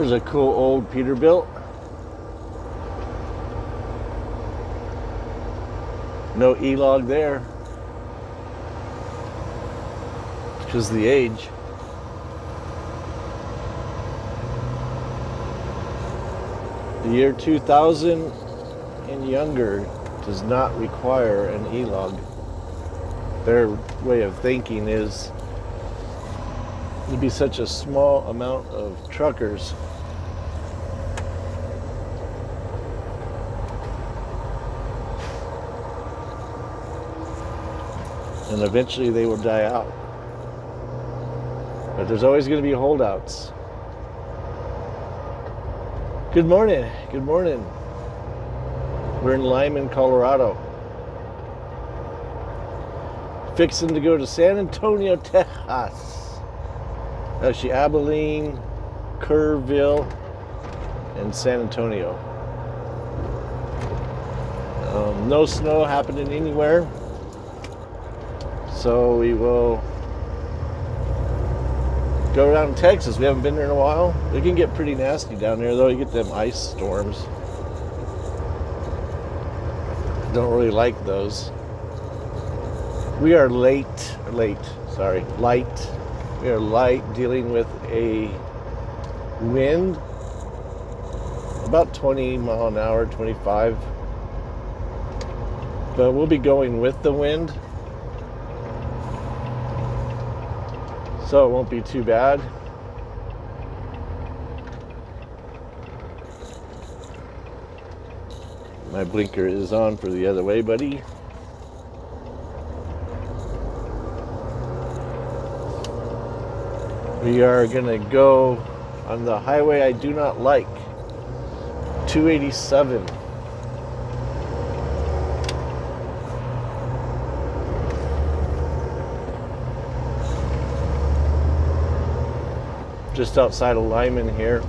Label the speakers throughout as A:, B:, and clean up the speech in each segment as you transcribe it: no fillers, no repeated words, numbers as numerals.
A: There's a cool old Peterbilt. No E-log there. Because of the age. The year 2000 and younger does not require an E-log. Their way of thinking is there'd be such a small amount of truckers and eventually they will die out. But there's always going to be holdouts. Good morning. Good morning. We're in Limon, Colorado. Fixing to go to San Antonio, Texas. Actually, Abilene, Kerrville, and San Antonio. No snow happening anywhere. So we will go around Texas. We haven't been there in a while. It can get pretty nasty down there, though. You get them ice storms. Don't really like those. We are light. We are light dealing with a wind about 20 mile an hour, 25. But we'll be going with the wind, so it won't be too bad. My blinker is on for the other way, buddy. We are gonna go on the highway I do not like, 287. Just outside of Limon here.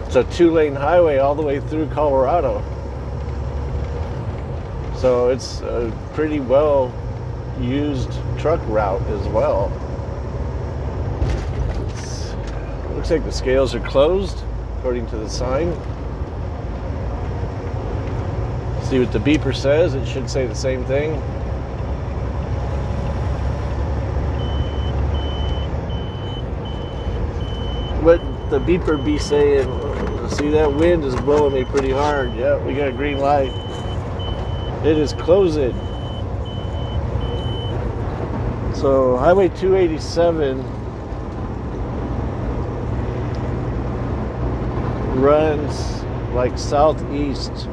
A: It's a 2-lane highway all the way through Colorado. So it's a pretty well used truck route as well. Looks like the scales are closed according to the sign. See what the beeper says. It should say the same thing. What the beeper be saying? See, that wind is blowing me pretty hard. Yeah, we got a green light. It is closing. So Highway 287 runs like southeast.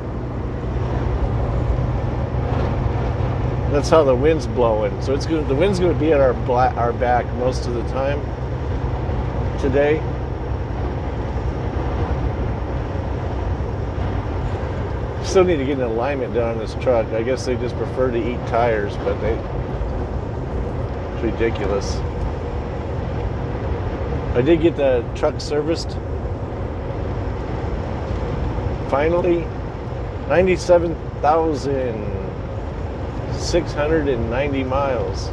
A: That's how the wind's blowing. So the wind's going to be at our back most of the time today. Still need to get an alignment done on this truck. I guess they just prefer to eat tires, but it's ridiculous. I did get the truck serviced. Finally, 97,690 miles.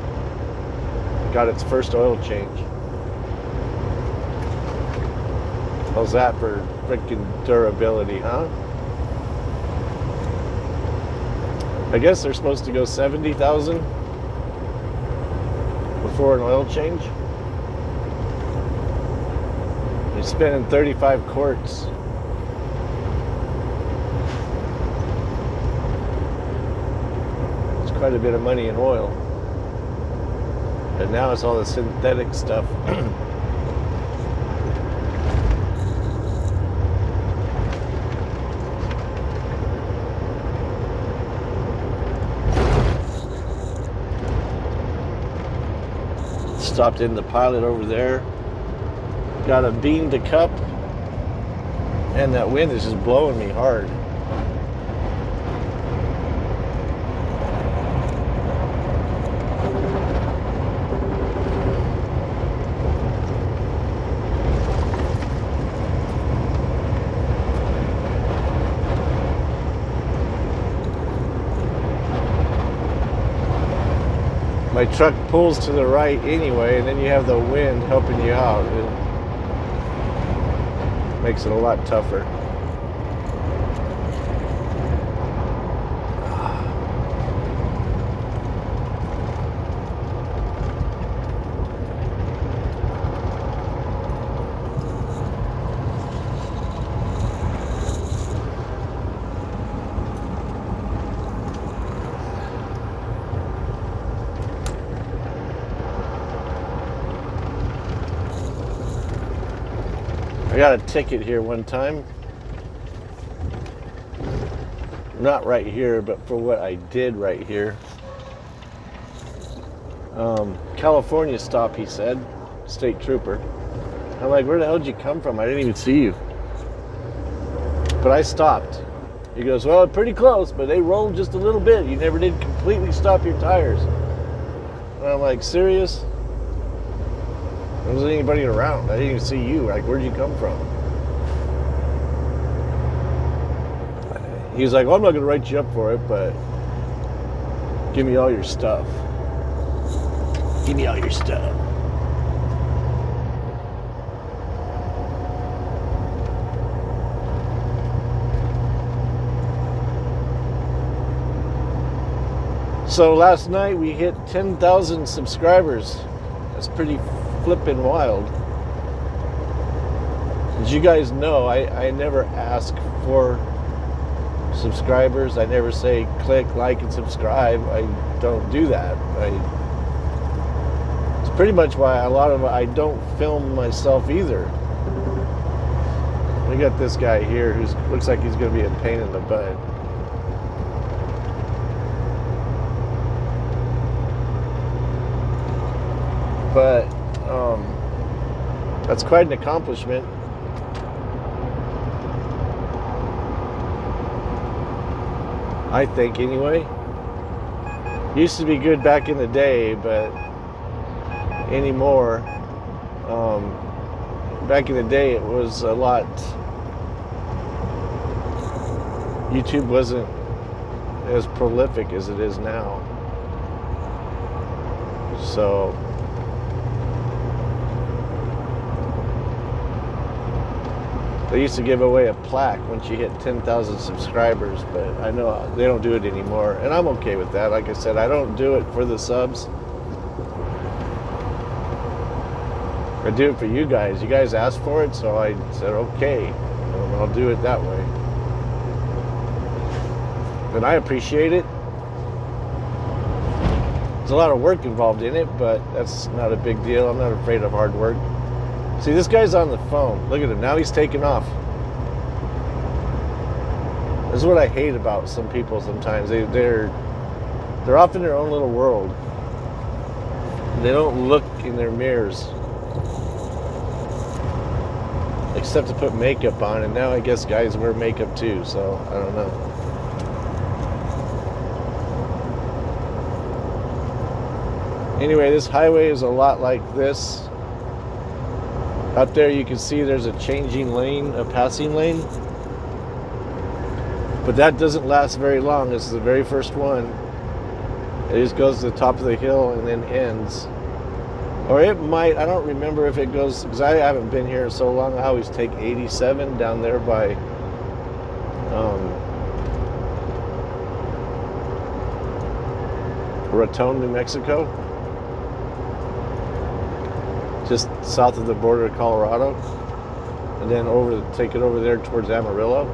A: Got its first oil change. How's that for freaking durability, huh? I guess they're supposed to go 70,000 before an oil change. They're spending 35 quarts. It's quite a bit of money in oil. But now it's all the synthetic stuff. Stopped in the Pilot over there. Got a bean to cup. And that wind is just blowing me hard. my truck pulls to the right anyway, and then you have the wind helping you out. It makes it a lot tougher. I got a ticket here one time. Not right here, but for what I did right here. California stop, he said. State trooper. I'm like, where the hell did you come from? I didn't even see you. But I stopped. He goes, well, pretty close, but they rolled just a little bit. You never did completely stop your tires. And I'm like, serious? There wasn't anybody around. I didn't even see you. Like, where'd you come from? He was like, well, I'm not going to write you up for it, but give me all your stuff. Give me all your stuff. So last night we hit 10,000 subscribers. That's pretty flippin' wild. As you guys know, I never ask for subscribers. I never say click, like, and subscribe. I don't do that. It's pretty much why a lot of I don't film myself either. We got this guy here who looks like he's going to be a pain in the butt. But that's quite an accomplishment. I think, anyway. Used to be good back in the day, but anymore. Back in the day, it was a lot. YouTube wasn't as prolific as it is now. So they used to give away a plaque once you hit 10,000 subscribers, but I know they don't do it anymore, and I'm okay with that. Like I said, I don't do it for the subs. I do it for you guys. You guys asked for it, so I said, okay, I'll do it that way. And I appreciate it. There's a lot of work involved in it, but that's not a big deal. I'm not afraid of hard work. See, this guy's on the phone. Look at him. Now he's taking off. This is what I hate about some people sometimes. They're off in their own little world. They don't look in their mirrors. Except to put makeup on. And now I guess guys wear makeup too. So, I don't know. Anyway, this highway is a lot like this. Out there you can see there's a changing lane, a passing lane. But that doesn't last very long. This is the very first one. It just goes to the top of the hill and then ends. Or it might, I don't remember if it goes, because I haven't been here so long. I always take 87 down there by Raton, New Mexico. Just south of the border of Colorado, and then take it over there towards Amarillo.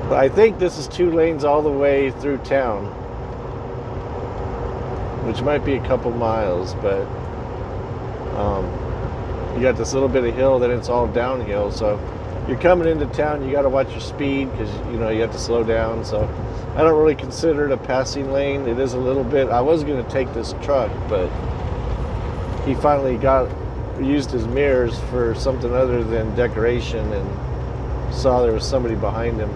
A: But I think this is 2 lanes all the way through town, which might be a couple miles, but you got this little bit of hill, then it's all downhill. So you're coming into town, you got to watch your speed because you have to slow down. So I don't really consider it a passing lane. It is a little bit. I was going to take this truck, but he finally used his mirrors for something other than decoration and saw there was somebody behind him.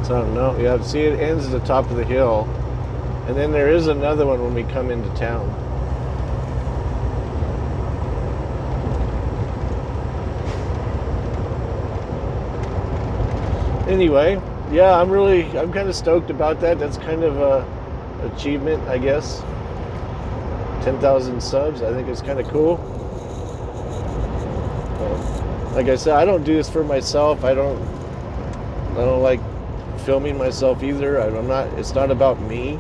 A: So I don't know. Yeah, see, it ends at the top of the hill. And then there is another one when we come into town. Anyway, yeah, I'm kind of stoked about that. That's kind of a achievement, I guess. 10,000 subs, I think it's kind of cool. Like I said, I don't do this for myself. I don't like filming myself either. It's not about me.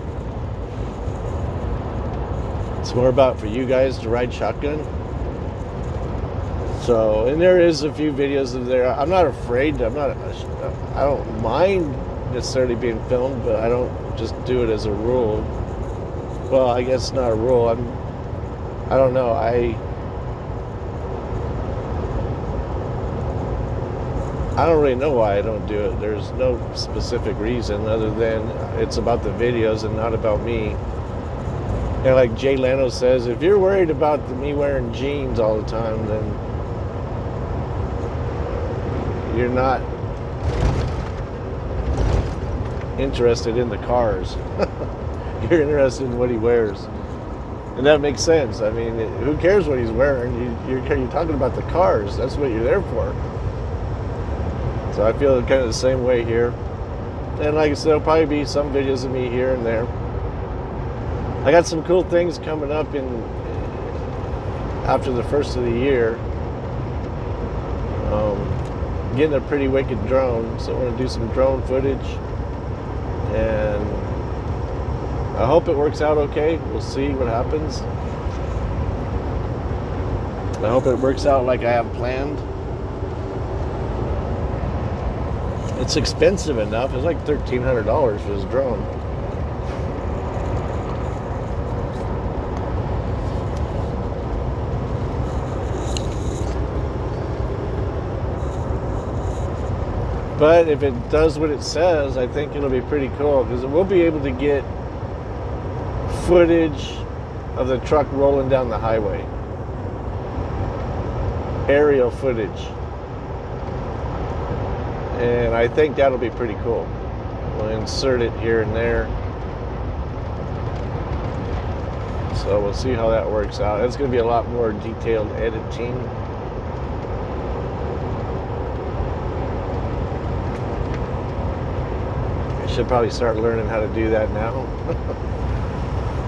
A: It's more about for you guys to ride shotgun. So, and there is a few videos of there. I'm not afraid. I don't mind necessarily being filmed, but I don't just do it as a rule. Well, I guess it's not a rule. I don't know. I don't really know why I don't do it. There's no specific reason other than it's about the videos and not about me. And like Jay Leno says, if you're worried about me wearing jeans all the time, then you're not interested in the cars. You're interested in what he wears. And that makes sense. I mean, who cares what he's wearing? You're talking about the cars. That's what you're there for. So I feel kind of the same way here. And like I said, there'll probably be some videos of me here and there. I got some cool things coming up after the first of the year. Getting a pretty wicked drone, so I want to do some drone footage, and I hope it works out okay. We'll see what happens. I hope it works out like I have planned. It's expensive enough. It's like $1,300 for this drone. But if it does what it says, I think it'll be pretty cool, because we'll be able to get footage of the truck rolling down the highway. Aerial footage. And I think that'll be pretty cool. We'll insert it here and there. So we'll see how that works out. It's going to be a lot more detailed editing. Should probably start learning how to do that now.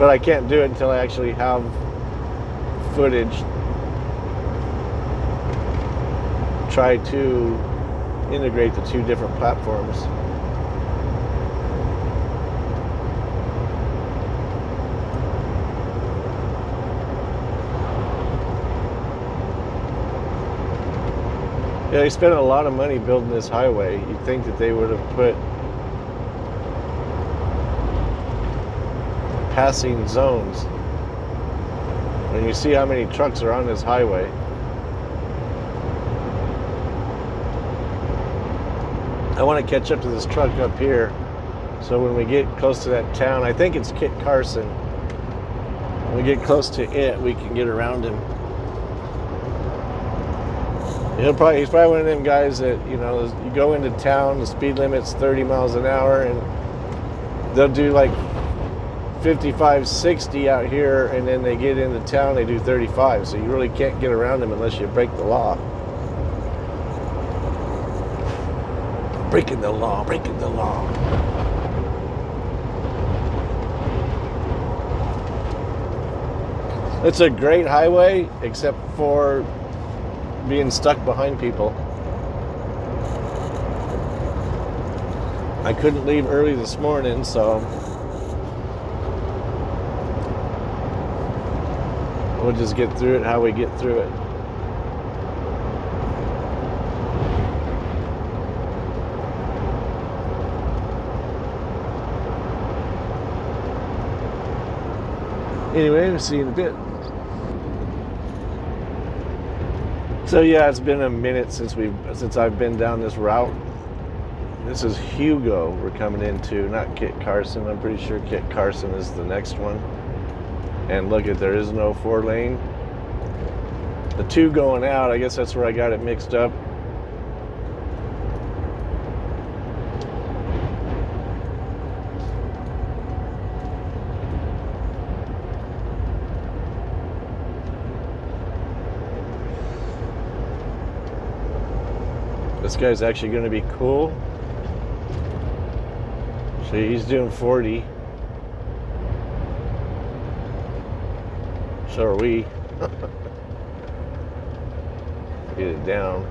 A: But I can't do it until I actually have footage. Try to integrate the two different platforms. Yeah, they spent a lot of money building this highway. You'd think that they would have put passing zones. When you see how many trucks are on this highway, I want to catch up to this truck up here, so when we get close to that town, I think it's Kit Carson, when we get close to it, we can get around him. He's probably one of them guys that, you know, you go into town, the speed limit's 30 miles an hour, and they'll do like 55, 60 out here, and then they get into town, they do 35. So you really can't get around them unless you break the law. Breaking the law, breaking the law. It's a great highway, except for being stuck behind people. I couldn't leave early this morning, so we'll just get through it how we get through it. Anyway, we'll see you in a bit. So yeah, it's been a minute since I've been down this route. This is Hugo we're coming into, not Kit Carson. I'm pretty sure Kit Carson is the next one. And look, there is no 4-lane. The 2 going out, I guess that's where I got it mixed up. This guy's actually going to be cool. So he's doing 40. So are we. Get it down.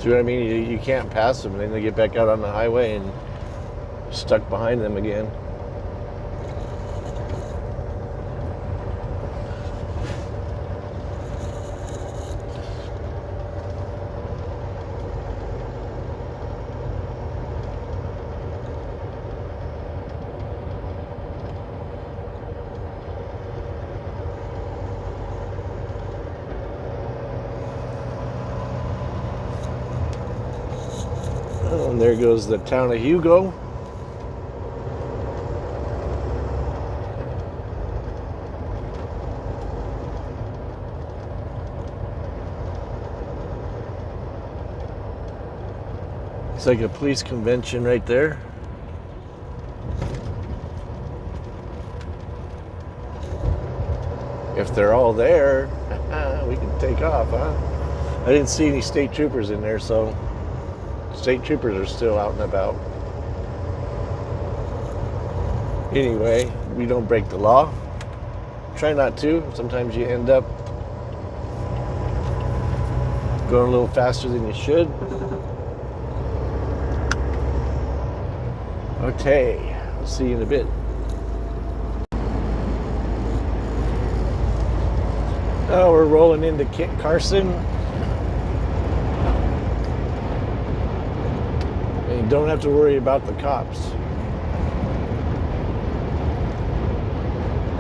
A: See what I mean? You can't pass them, and then they get back out on the highway and stuck behind them again. And there goes the town of Hugo. It's like a police convention right there. If they're all there, we can take off, huh? I didn't see any state troopers in there, so state troopers are still out and about. Anyway, we don't break the law. Try not to. Sometimes you end up going a little faster than you should. Okay, I'll see you in a bit. Oh, we're rolling into Kit Carson. And you don't have to worry about the cops.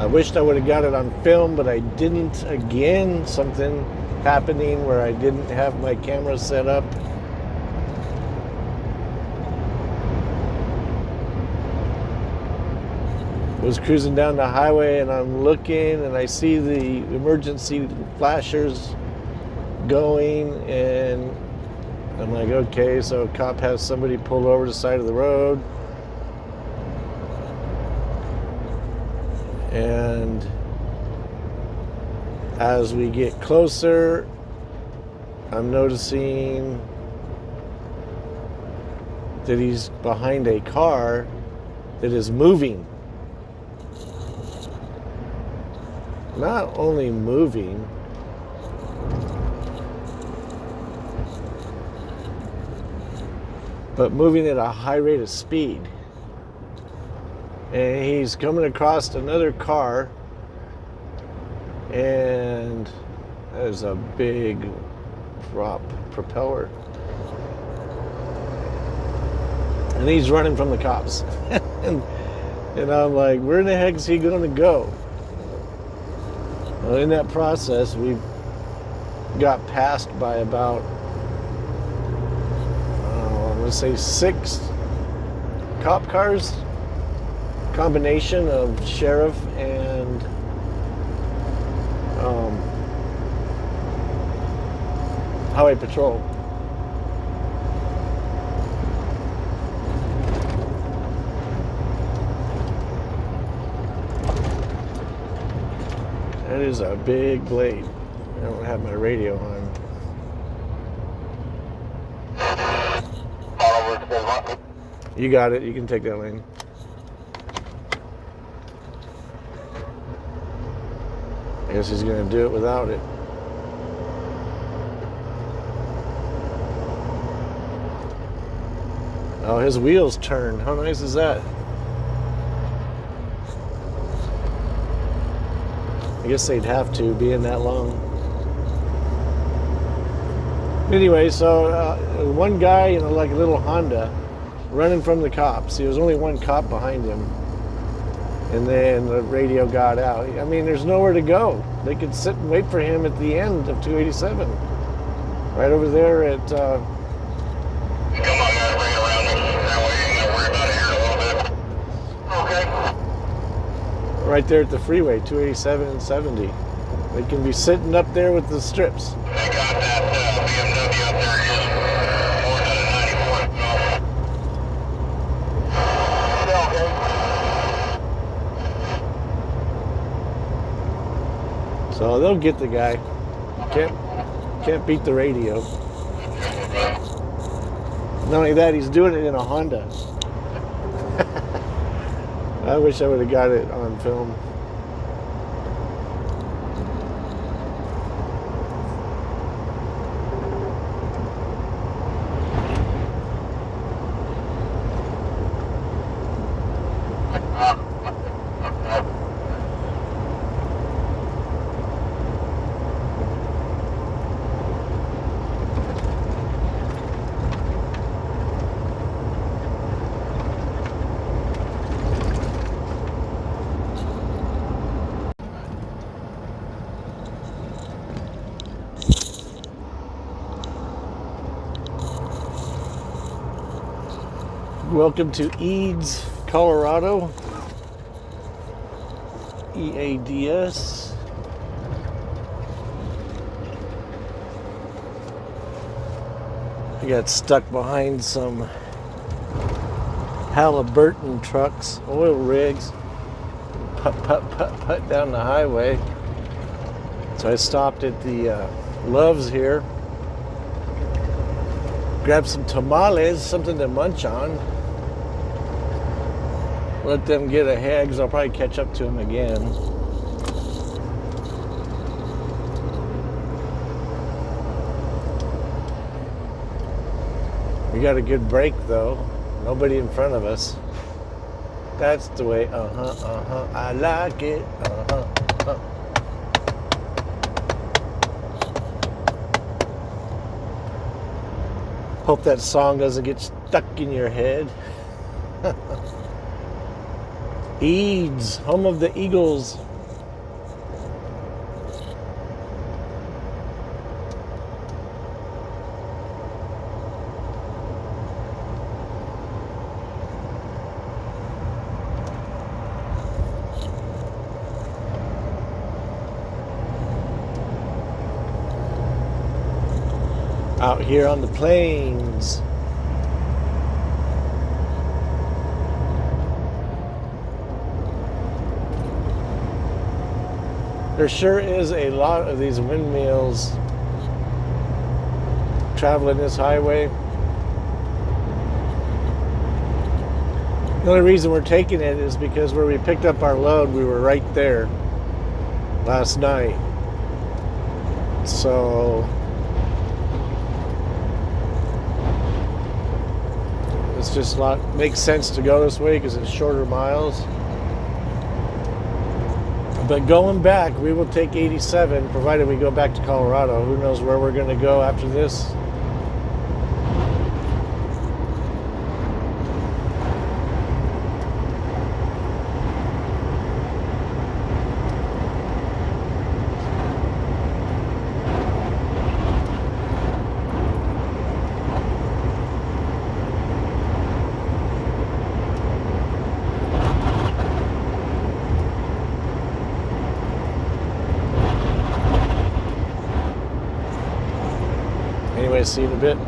A: I wished I would have got it on film, but I didn't. Again, something happening where I didn't have my camera set up. Was cruising down the highway and I'm looking and I see the emergency flashers going, and I'm like, okay, so a cop has somebody pulled over the side of the road. And as we get closer, I'm noticing that he's behind a car that is moving. Not only moving, but moving at a high rate of speed. And he's coming across another car, and there's a big prop propeller. And he's running from the cops. and I'm like, where the heck is he going to go? Well, in that process, we got passed by about, I'm going to say 6 cop cars, combination of sheriff and highway patrol. That is a big blade. I don't have my radio on. You got it. You can take that lane. I guess he's going to do it without it. Oh, his wheels turn. How nice is that? I guess they'd have to, being that long. Anyway, so one guy in like a little Honda running from the cops. There was only one cop behind him. And then the radio got out. I mean, there's nowhere to go. They could sit and wait for him at the end of 287. Right over there at... Come on, man, bring it around me. That way you can worry about it here a little bit. Okay. Right there at the freeway, 287 and 70. They can be sitting up there with the strips. They got that BMW up there just more than a 94. So they'll get the guy. Can't beat the radio. Not only that, he's doing it in a Honda. I wish I would have got it on film. Welcome to Eads, Colorado. EADS. I got stuck behind some Halliburton trucks, oil rigs, put down the highway. So I stopped at the Love's here, grabbed some tamales, something to munch on. Let them get ahead because I'll probably catch up to them again. We got a good break though. Nobody in front of us. That's the way. I like it. Hope that song doesn't get stuck in your head. Eads, home of the Eagles. Out here on the plains. There sure is a lot of these windmills traveling this highway. The only reason we're taking it is because where we picked up our load, we were right there last night. So it's just makes sense to go this way because it's shorter miles. But going back, we will take 87, provided we go back to Colorado. Who knows where we're going to go after this? Anyway, see you in a bit.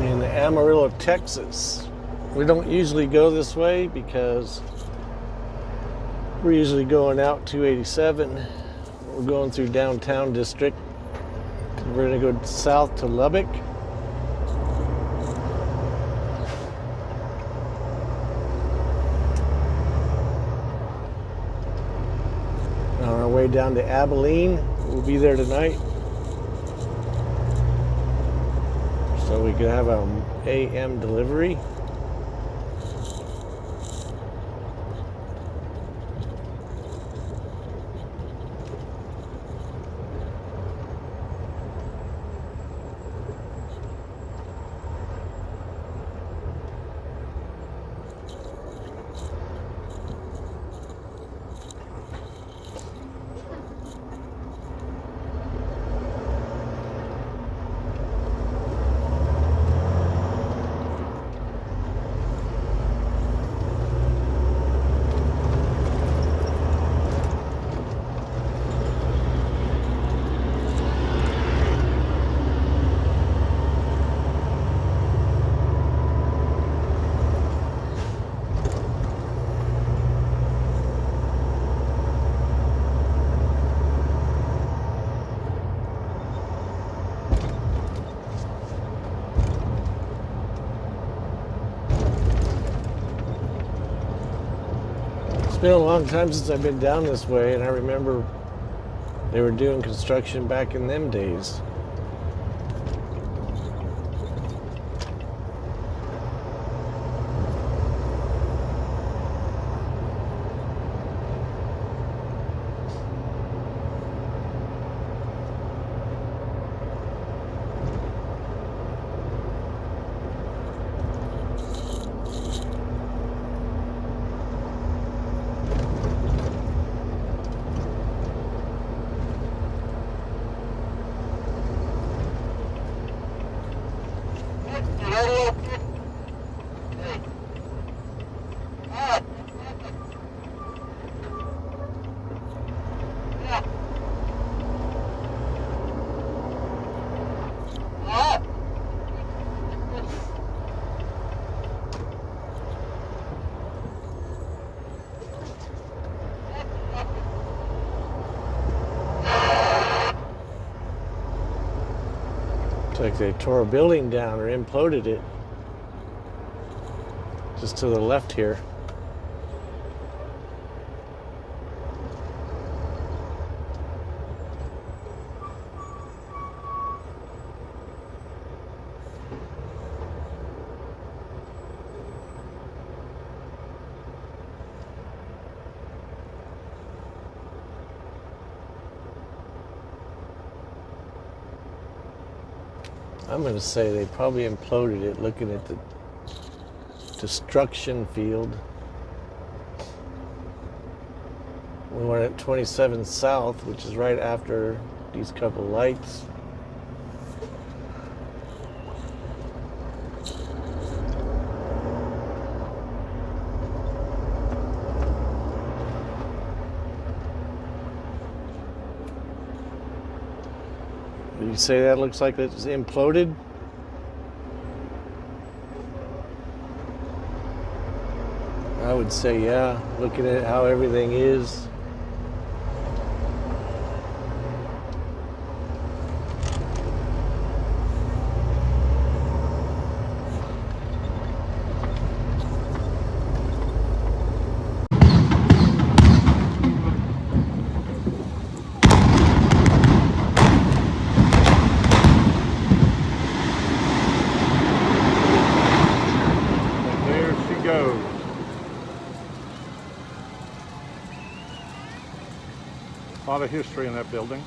A: In Amarillo, Texas. We don't usually go this way because we're usually going out 287. We're going through downtown district. We're going to go south to Lubbock. On our way down to Abilene. We'll be there tonight. So we could have an AM delivery. been a long time since I've been down this way, and I remember they were doing construction back in them days. Looks like they tore a building down or imploded it. Just to the left here. I'm going to say they probably imploded it looking at the destruction field. We went at 27 South, which is right after these couple lights. Would you say that looks like it's imploded? I would say, yeah, looking at how everything is.
B: A lot of history in that building.